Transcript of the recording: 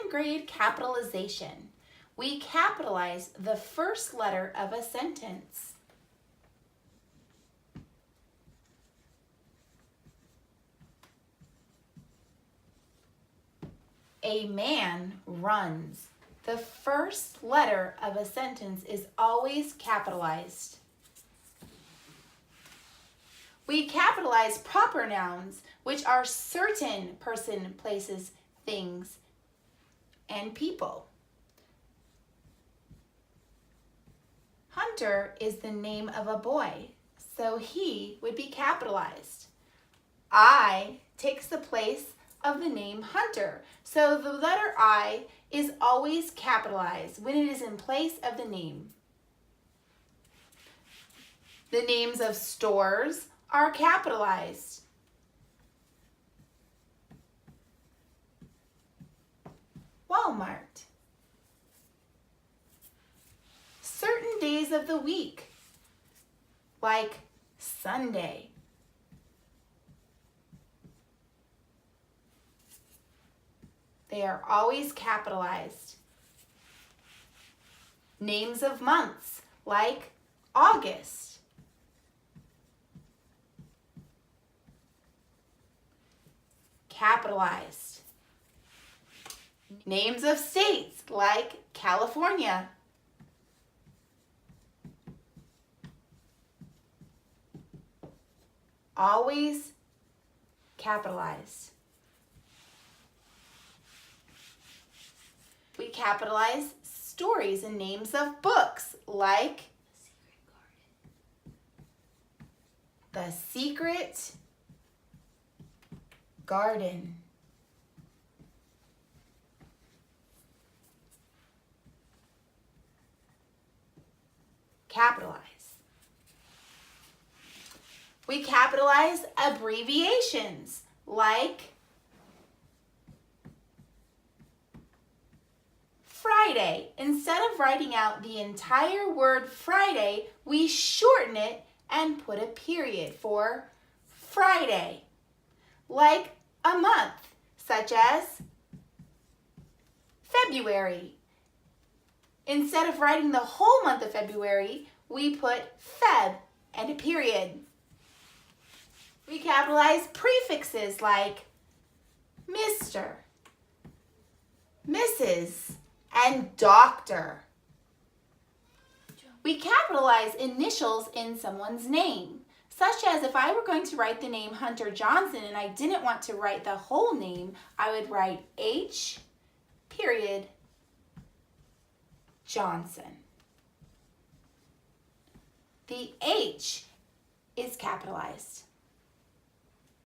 second grade capitalization. We capitalize the first letter of a sentence. A man runs. The first letter of a sentence is always capitalized. We capitalize proper nouns, which are certain person, places, things, and people. Hunter is the name of a boy, so he would be capitalized. I takes the place of the name Hunter, so the letter I is always capitalized when it is in place of the name. The names of stores are capitalized. Walmart. Certain days of the week, like Sunday. They are always capitalized. Names of months, like August. Capitalized. Names of states, like California. Always capitalized. We capitalize stories and names of books, like The Secret Garden. Capitalize. We capitalize abbreviations, like Friday. Instead of writing out the entire word Friday, we shorten it and put a period for Friday. Like a month, such as February. Instead of writing the whole month of February, we put Feb and a period. We capitalize prefixes like Mr., Mrs., and Doctor. We capitalize initials in someone's name, such as if I were going to write the name Hunter Johnson and I didn't want to write the whole name, I would write H. Johnson. The H is capitalized.